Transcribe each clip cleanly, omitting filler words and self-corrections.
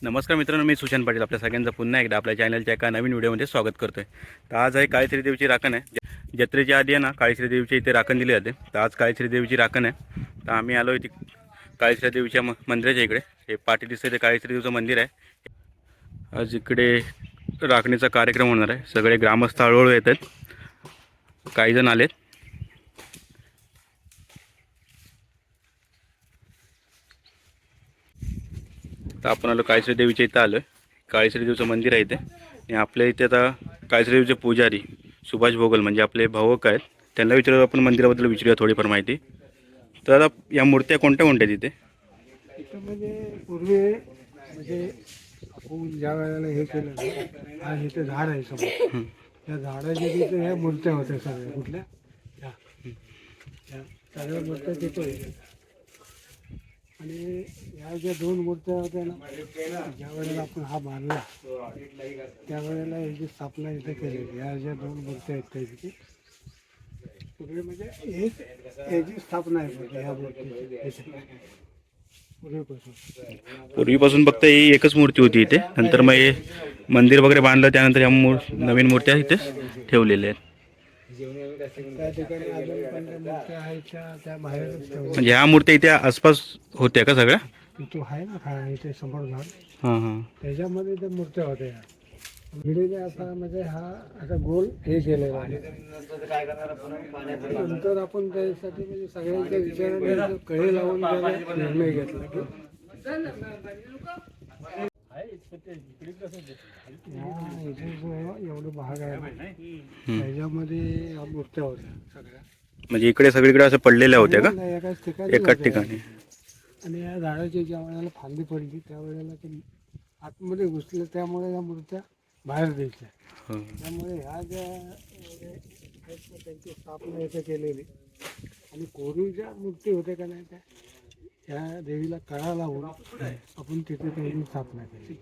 नमस्कार मित्रांनो, मी सुशांत पाटील आपल्या सगळ्यांचं पुन्हा एकदा आपल्या चॅनलच्या एका नवीन व्हिडिओमध्ये स्वागत करतो आहे. तर आज आहे काळीश्री देवीची राखण आहे. जत्रेच्या आधी आहे ना काळीश्री देवीची इथे राखण दिली जाते. तर आज काळीश्री देवीची राखण आहे. तर आम्ही आलो आहे काळीश्री देवीच्या मंदिराच्या इकडे. हे पाठी दिसते ते काळीश्री देवीचं मंदिर आहे. आज इकडे राखणीचा कार्यक्रम होणार आहे. सगळे ग्रामस्थ हळूहळू येत आहेत, काही जण आलेत. तर आपण आलो काळीश्री देवीच्या इथं आलो आहे. काळीश्री देवीचं मंदिर आहे इथे. आणि आपल्या इथे आता काळीश्री देवीचे पुजारी सुभाष भोगल म्हणजे आपले भावक आहेत, त्यांना विचारू आपण मंदिराबद्दल विचारूया थोडीफार माहिती. तर आता या मूर्त्या कोणत्या कोणत्या तिथे? इथं म्हणजे पूर्वी म्हणजे आपण ज्या वेळेला हे केलं ना, आज इथे झाड आहे समोर. त्या झाडाच्या तिथे ह्या मूर्त्या होत्या सगळ्या. कुठल्या त्या सगळ्या मूर्त्या तिथे होत्या. आणि ह्या ज्या दोन मूर्त्या होत्या ना, ज्या वेळेला आपण हा बांधला त्यावेळेला ह्याची स्थापना इथे केलेली. ह्या ज्या दोन मूर्त्या आहेत त्या तिथे पूर्वी म्हणजे हेच ह्याची स्थापना आहे ह्या मूर्तीची पूर्वीपासून फक्त ही एकच मूर्ती होती इथे. नंतर मग हे मंदिर वगैरे बांधलं, त्यानंतर ह्या नवीन मूर्त्या इथे ठेवलेल्या आहेत. त्या ठिकाणी अजून पण त्या मूर्त्या आहेत त्या बाहेरच ठेवल्या. म्हणजे ह्या मूर्त्या इथे आसपास होत्या का सगळ्या? तो आहे ना इथे समोर झाड, हां हां. त्याच्यामध्ये त्या मूर्त्या होत्या. भिडीने असा म्हणजे हा असा गोल हे केलेला आहे. नंतर आपण त्यासाठी म्हणजे सगळ्यांच्या विचाराने कळे लावून त्याला निर्णय घेतला की इथे जो एवढं भाग आहे त्याच्यामध्ये ह्या मूर्त्या होत्या सगळ्या. म्हणजे इकडे सगळीकडे असं पडलेल्या होत्या का? एकाच ठिकाणी एकाच ठिकाणी. आणि या झाडाची ज्या वेळेला फांदी पडली त्यावेळेला ते आतमध्ये घुसले, त्यामुळे या मूर्त्या बाहेर द्यायच्या. त्यामुळे ह्या ज्या त्यांची स्थापना इथे केलेली. आणि कोरीव ज्या मूर्ती होत्या का नाही त्या ह्या देवीला कळा लावून आपण तिथे त्यांची स्थापना केली.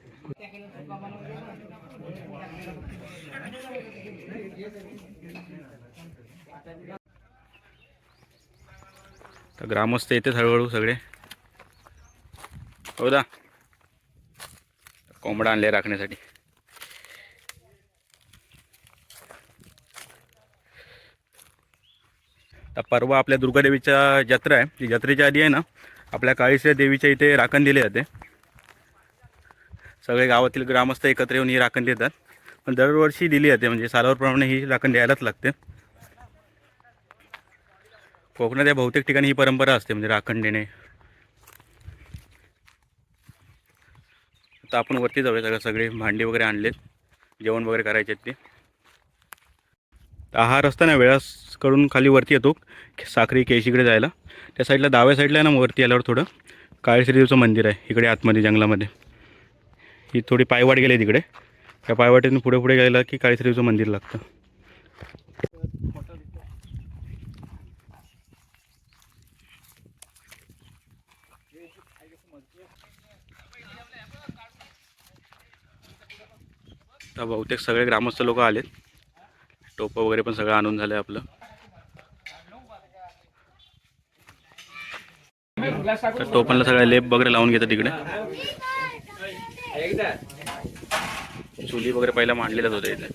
तर ग्रामस्थ येतेच हळूहळू सगळे. हो दा, कोंबडा आणले राखण्यासाठी. तर परवा आपल्या दुर्गादेवीच्या जत्रा आहे. ती जत्रेच्या आधी आहे ना आपल्या काळीश्री देवीच्या इथे राखण दिले जाते. सगळे गावातील ग्रामस्थ एकत्र येऊन ही राखण देतात. पण दरवर्षी दिली जाते, म्हणजे सालावरप्रमाणे ही राखण द्यायलाच लागते. कोकणात या बहुतेक ठिकाणी ही परंपरा असते, म्हणजे राखण देणे. आता आपण वरती जाऊया. सगळे भांडी वगैरे आणलेत, जेवण वगैरे करायचे ते. हा रस्ता ना वेळासकडून खाली वरती येतो साखरी केशीकडे जायला. त्या साईडला डाव्या साईडला आहे ना, वरती आल्यावर थोडं काळीश्री देवीचं मंदिर आहे इकडे आतमध्ये जंगलामध्ये. ही थोडी पायवाट गेली तिकडे. त्या पायवाटीतून पुढे पुढे गेला की काळीश्री देवीचं मंदिर लागतं. तर बहुतेक सगळे ग्रामस्थ लोक आलेत. टोपं वगैरे पण सगळं आणून झालं आपलं. तर टोपणला सगळ्या लेप वगैरे लावून घेतात तिकडे. चुली वगैरे पहिला मांडलेल्याच होत्या इथे.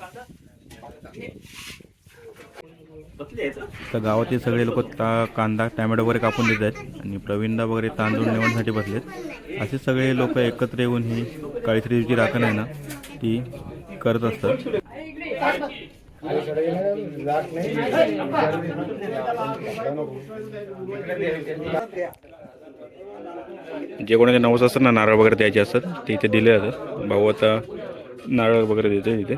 तर गावातील सगळे लोक कांदा टॅमॅटो वगैरे कापून देत आहेत. आणि प्रवीणदा वगैरे तांदूळ निवडण्यासाठी बसलेत. असे सगळे लोक एकत्र येऊन ही काळीश्री देवीची राखण आहे ना ती करत असतात. जे कोणाचे नवस असतात ना, नारळ वगैरे द्यायचे असतात ते इथे दिले जातात. भाऊ आता नारळ वगैरे देतो इथे.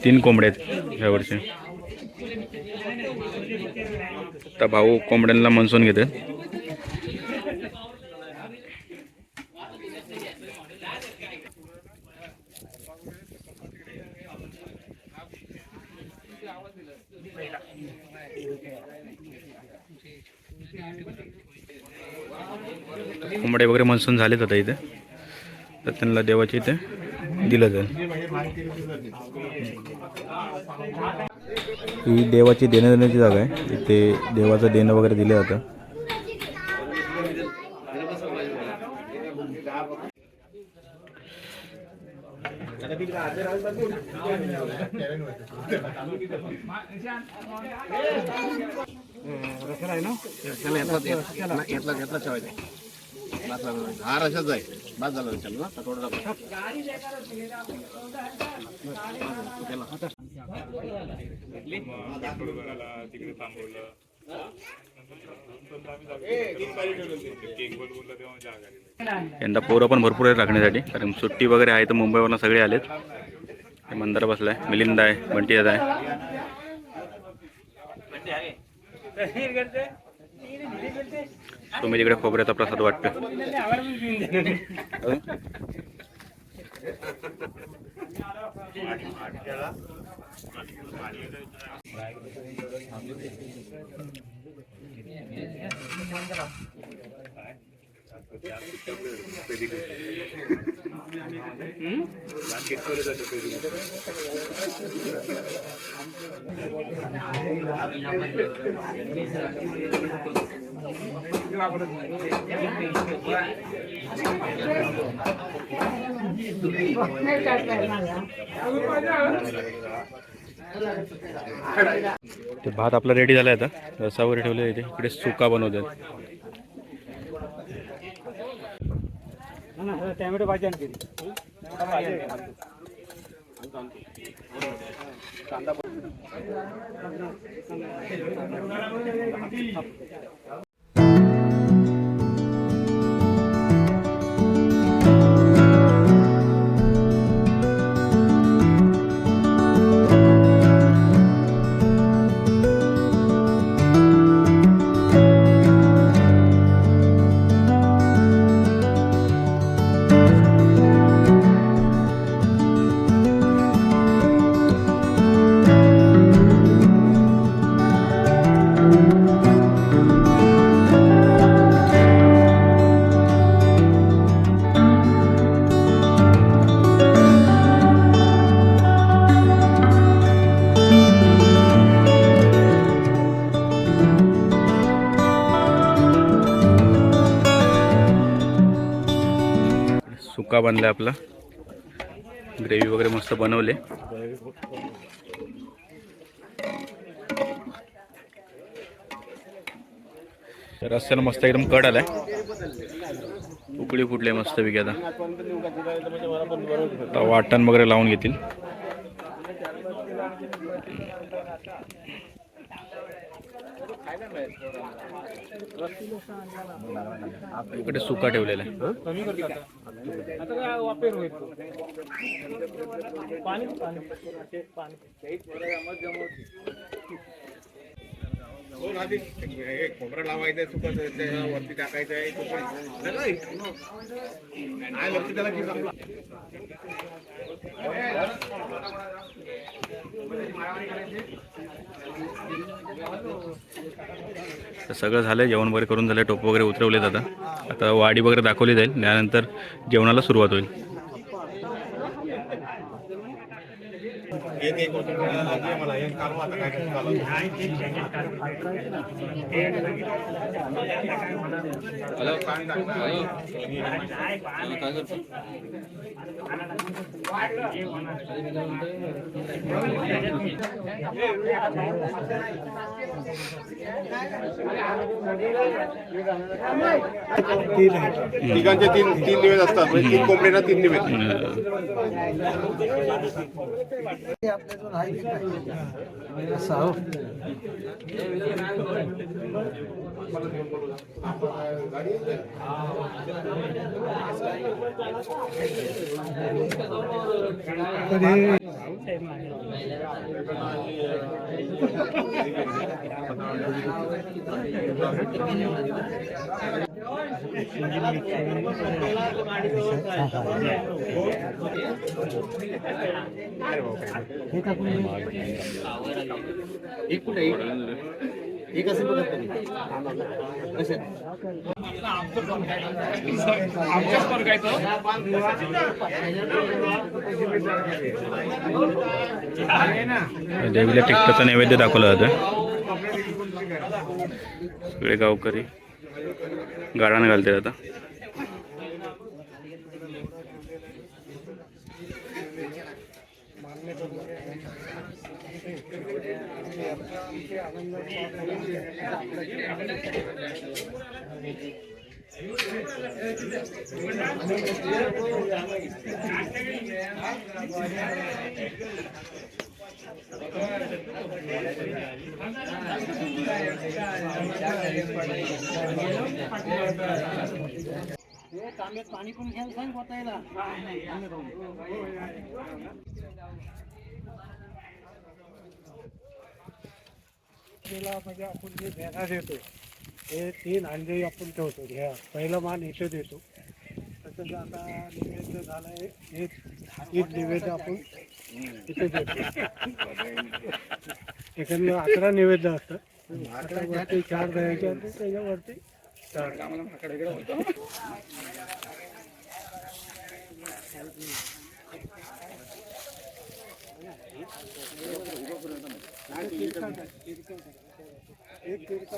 3 कोंबड्या आहेत यावर्षी. तर भाऊ कोंबड्यांना मनसून घेतात. कोंबडे वगैरे मनसून झालेत आता इथे, तर त्यांना देवाच्या इथे दिलं जाईल. ही देवाची देणं देण्याची जागा आहे. इथे देवाचं देणं वगैरे दिलं जातं. हार अशाच आहे. बाद झाला विचारलं ना थोडं यंदा पोरं पण भरपूर आहे राखण्यासाठी, कारण सुट्टी वगैरे आहे. तर मुंबईवरून सगळे आलेत. मंदार बसलाय, मिलिंद आहे, बंटी दादा आहे. तुम्ही तिकडे खोबऱ्याचा प्रसाद वाटतं. ते भात आपला रेडी झाला आहे. आता रसा वगैरे ठेवले इथे. इकडे सुका बनवतात. टॅमॅटो भाजी आणखी सुका बनलाय आपला. ग्रेव्ही वगैरे मस्त बनवले. रस्त्याला मस्त एकदम कड आलाय. उकळी फुटले मस्त पैकी. आता वाटण वगैरे लावून घेतील. इकडे सुका ठेवलेला आहे. खोबरं लावायचं सुकत वरती टाकायचं आहे लक्ष त्याला की तर सगळं झालंय. जेवण वगैरे करून झालंय. टोप वगैरे उतरवले जातात. आता वाडी वगैरे दाखवली जाईल. त्यानंतर जेवणाला सुरुवात होईल. तिघांचे तीन निवेद असतात. तीन कोंबडीला 3 निवेद. देवीला तिखटाचा नैवेद्य दाखवला जातो. सगळे गावकरी गाळण घालते आता. पाणी पण घ्यायला सांग पोतायला. म्हणजे आपण जे भेगा देतो हे 3 अंडे आपण ठेवतो. ह्या पहिला मान इथे देतो. तसंच आता नैवेद्य झालंय हे नैवेद्य आपण इथे देतो. एखाद्या 11 नैवेद्य असतात. 11 वरती 4 द्यायचे आणि त्याच्यावरती 4. एक किरका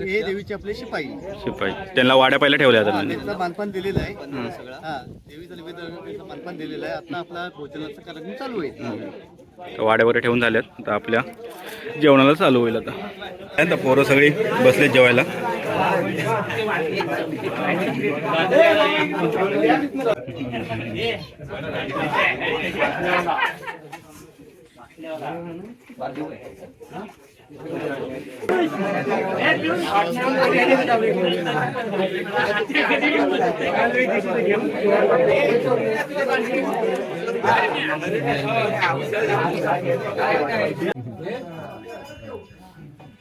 हे देवीचे आपले शिपाई शिपाई त्यांना वाड्या पहिल्या ठेवल्या जातात. त्यांचं मानपान दिलेलं आहे. हा देवीचं निवेदन मानपान दिलेलं आहे. आता आपला भोजनाचा कार्यक्रम चालू आहे. वाड्यावर ठेवून झाल्यात. आता आपल्या जेवणाला चालू होईल. आता पोरं सगळी बसले जेवायला.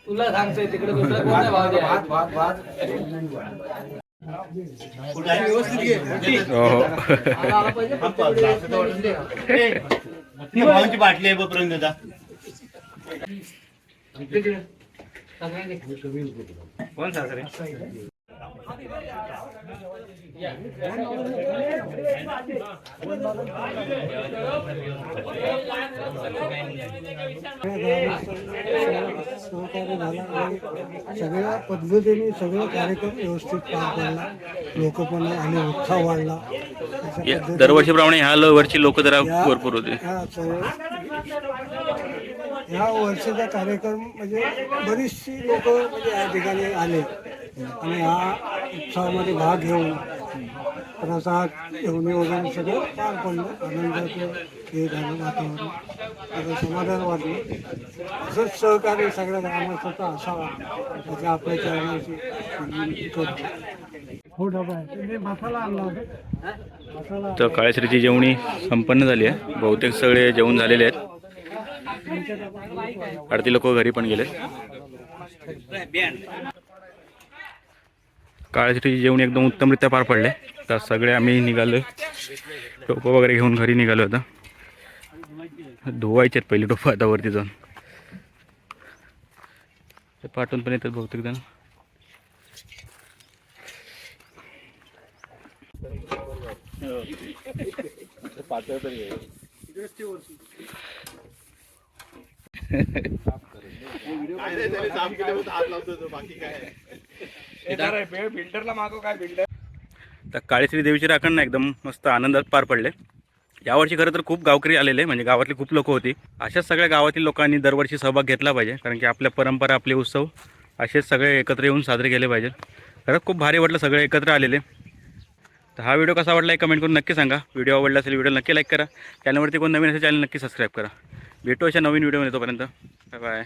तुला सांगतोय तिकडे दुसरा कोणता भाव द्या. भावांची बाटली आहे बपर्यंत दादा. कोण सासरे? सहकार्य झाला आणि सगळ्या पद्धतीने सगळं कार्यक्रम व्यवस्थित पार पडला. लोक पण आणि उत्साह वाढला. दरवर्षीप्रमाणे ह्या वर्षी लोक जरा भरपूर होते. ह्या वर्षीचा कार्यक्रम म्हणजे बरीचशी लोक म्हणजे या ठिकाणी आले आणि ह्या उत्सवामध्ये भाग घेऊन प्रसाद घेऊन वगैरे सगळं पार पडलं. आनंदाचं हे झालं वातावरण. त्याचं समाधान वाटलं. असंच सहकार्य सगळ्या ग्रामस्थांचा असावा त्याची आपल्या चरणाची विनंती करतो. हो डबा आहे मसाला आणला होता. मसाला तर काळेश्रीची जेवणी संपन्न झाली आहे. बहुतेक सगळे जेवण झालेले आहेत. अर्धी लोक घरी पण गेले. काळेश्रीची जेवणी एकदम उत्तमरित्या पार पडले. तर सगळे आम्ही निघालो. टोपं वगैरे घेऊन घरी निघालो. आता धुवायचे आहेत पहिले टोपं. आता वरती जाऊन ते पाठवून पण येतात बहुतेक जण. तर काळेश्री देवीची राखण ना एकदम मस्त आनंदात पार पडले. यावर्षी खरं तर खूप गावकरी आलेले, म्हणजे गावातली खूप लोक होती. अशाच सगळ्या गावातील लोकांनी दरवर्षी सहभाग घेतला पाहिजे, कारण की आपल्या परंपरा आपले उत्सव असेच सगळे एकत्र येऊन साजरे केले पाहिजेत. खरंच खूप भारी वाटलं सगळे एकत्र आलेले. तर हा व्हिडिओ कसा वाटला कमेंट करून नक्की सांगा. व्हिडिओ आवडला असेल व्हिडिओ नक्की लाईक करा. चॅनलवरती कोण नवीन असेल चॅनल नक्की सबस्क्राईब करा. भेटू अशा नवीन व्हिडिओमध्ये. तोपर्यंत बाय बाय.